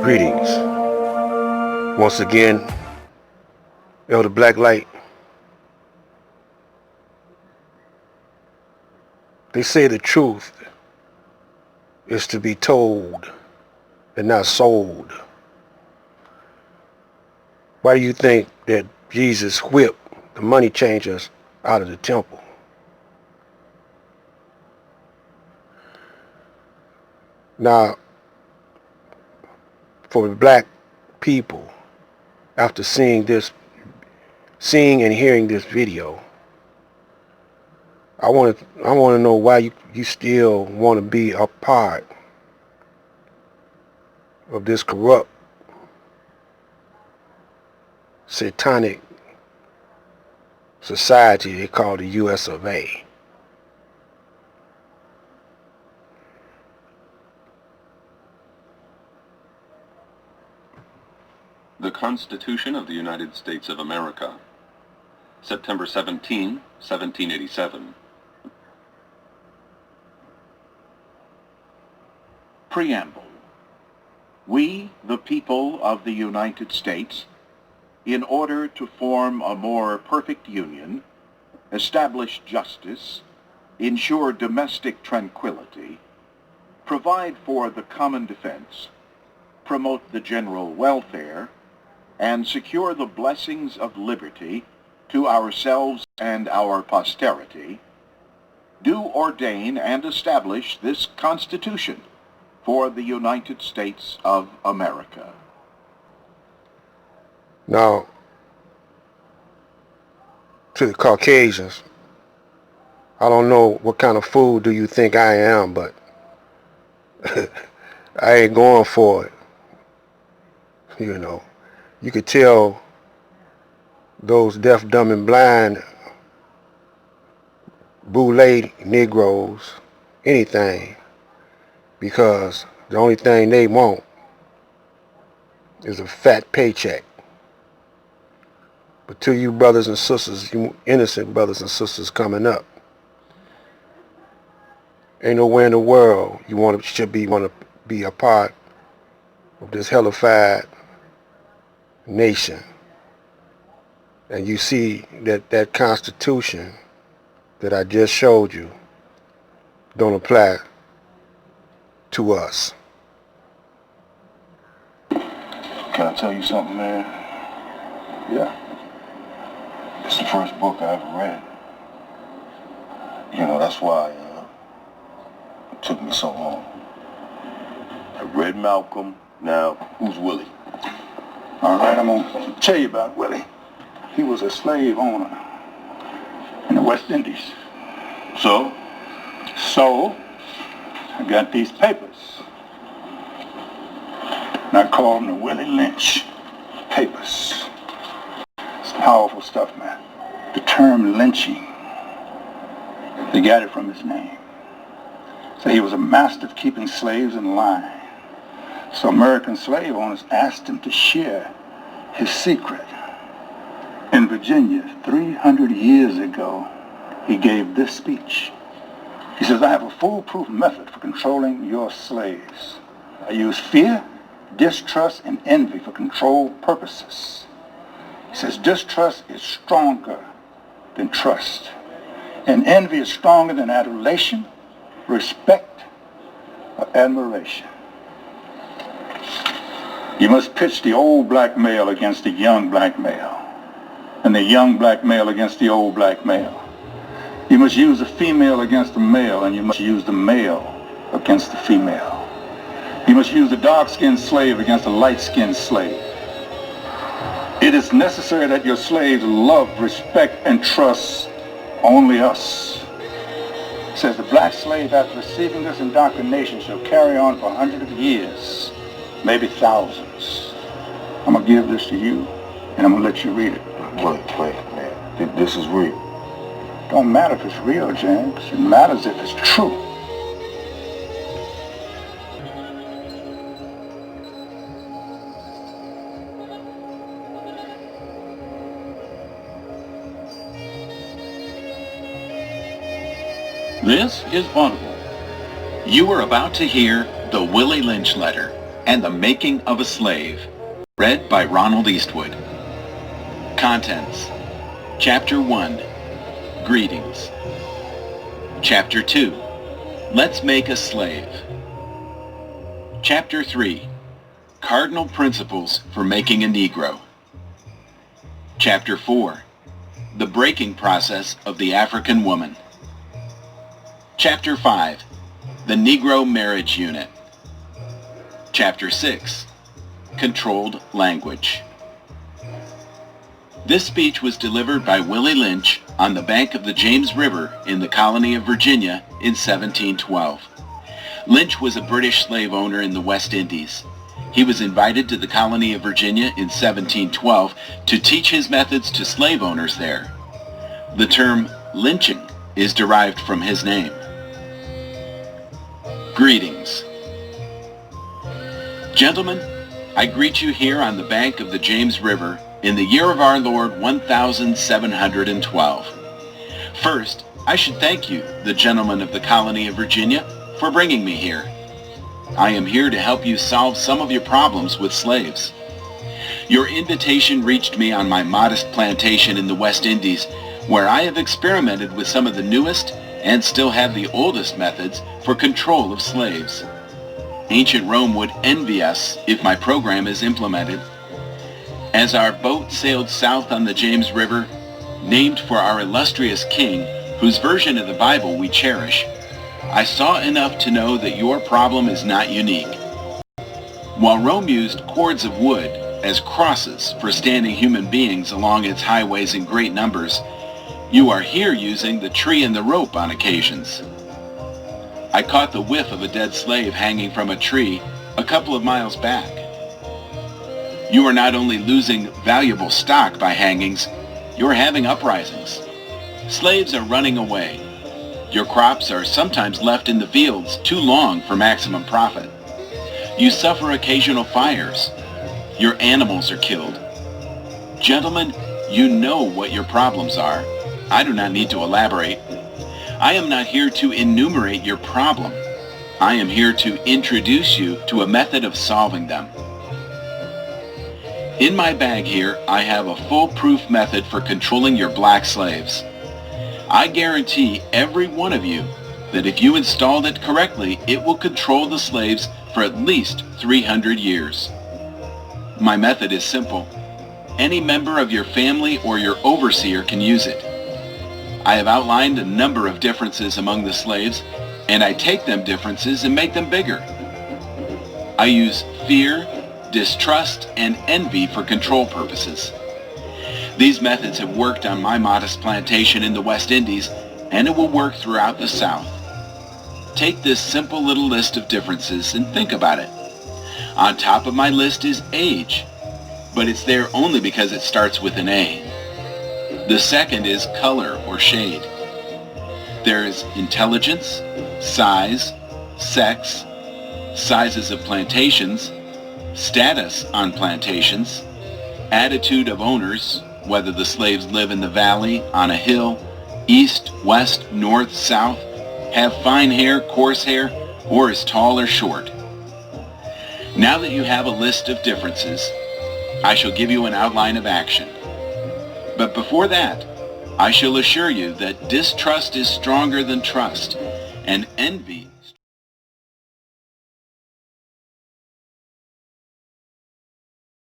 Greetings. Once again, Elder Blacklight. They say the truth is to be told and not sold. Why do you think that Jesus whipped the money changers out of the temple? Now, for the black people, after seeing and hearing this video, I want to know why you still want to be a part of this corrupt, satanic society they call the U.S. of A. The Constitution of the United States of America, September 17, 1787. Preamble. We, the people of the United States, in order to form a more perfect union, establish justice, ensure domestic tranquility, provide for the common defense, promote the general welfare, and secure the blessings of liberty to ourselves and our posterity, do ordain and establish this Constitution for the United States of America. Now, to the Caucasians, I don't know what kind of fool do you think I am, but I ain't going for it. You know, you could tell those deaf, dumb, and blind boule Negroes anything, because the only thing they want is a fat paycheck. But to you brothers and sisters, you innocent brothers and sisters coming up, ain't nowhere in the world you want to be a part of this hellified nation. And you see that Constitution that I just showed you don't apply to us. Can I tell you something, man? Yeah. It's the first book I ever read. You know, that's why it took me so long. I read Malcolm. Now, who's Willie? All right, I'm going to tell you about Willie. He was a slave owner in the West Indies. So, I got these papers. And I call them the Willie Lynch papers. It's powerful stuff, man. The term lynching, they got it from his name. So he was a master of keeping slaves in line. So American slave owners asked him to share his secret. In Virginia, 300 years ago, he gave this speech. He says, I have a foolproof method for controlling your slaves. I use fear, distrust, and envy for control purposes. He says, distrust is stronger than trust. And envy is stronger than adulation, respect, or admiration. You must pitch the old black male against the young black male, and the young black male against the old black male. You must use the female against the male, and you must use the male against the female. You must use the dark-skinned slave against the light-skinned slave. It is necessary that your slaves love, respect, and trust only us. It says the black slave, after receiving this indoctrination, shall carry on for hundreds of years, maybe thousands. I'm going to give this to you, and I'm going to let you read it. Wait, man. This is real. Don't matter if it's real, James. It matters if it's true. This is Audible. You are about to hear the Willie Lynch letter, and the Making of a Slave. Read by Ronald Eastwood. Contents. Chapter 1. Greetings. Chapter 2. Let's Make a Slave. Chapter 3. Cardinal Principles for Making a Negro. Chapter 4. The Breaking Process of the African Woman. Chapter 5. The Negro Marriage Unit. Chapter 6. Controlled Language. This speech was delivered by Willie Lynch on the bank of the James River in the colony of Virginia in 1712. Lynch was a British slave owner in the West Indies. He was invited to the colony of Virginia in 1712 to teach his methods to slave owners there. The term lynching is derived from his name. Greetings. Gentlemen, I greet you here on the bank of the James River in the year of our Lord 1712. First, I should thank you, the gentlemen of the colony of Virginia, for bringing me here. I am here to help you solve some of your problems with slaves. Your invitation reached me on my modest plantation in the West Indies, where I have experimented with some of the newest and still have the oldest methods for control of slaves. Ancient Rome would envy us if my program is implemented. As our boat sailed south on the James River, named for our illustrious king, whose version of the Bible we cherish, I saw enough to know that your problem is not unique. While Rome used cords of wood as crosses for standing human beings along its highways in great numbers, you are here using the tree and the rope on occasions. I caught the whiff of a dead slave hanging from a tree a couple of miles back. You are not only losing valuable stock by hangings, you are having uprisings. Slaves are running away. Your crops are sometimes left in the fields too long for maximum profit. You suffer occasional fires. Your animals are killed. Gentlemen, you know what your problems are. I do not need to elaborate. I am not here to enumerate your problem. I am here to introduce you to a method of solving them. In my bag here, I have a foolproof method for controlling your black slaves. I guarantee every one of you that if you installed it correctly, it will control the slaves for at least 300 years. My method is simple. Any member of your family or your overseer can use it. I have outlined a number of differences among the slaves, and I take them differences and make them bigger. I use fear, distrust, and envy for control purposes. These methods have worked on my modest plantation in the West Indies, and it will work throughout the South. Take this simple little list of differences and think about it. On top of my list is age, but it's there only because it starts with an A. The second is color or shade. There is intelligence, size, sex, sizes of plantations, status on plantations, attitude of owners, whether the slaves live in the valley, on a hill, east, west, north, south, have fine hair, coarse hair, or is tall or short. Now that you have a list of differences, I shall give you an outline of action. But before that, I shall assure you that distrust is stronger than trust, and envy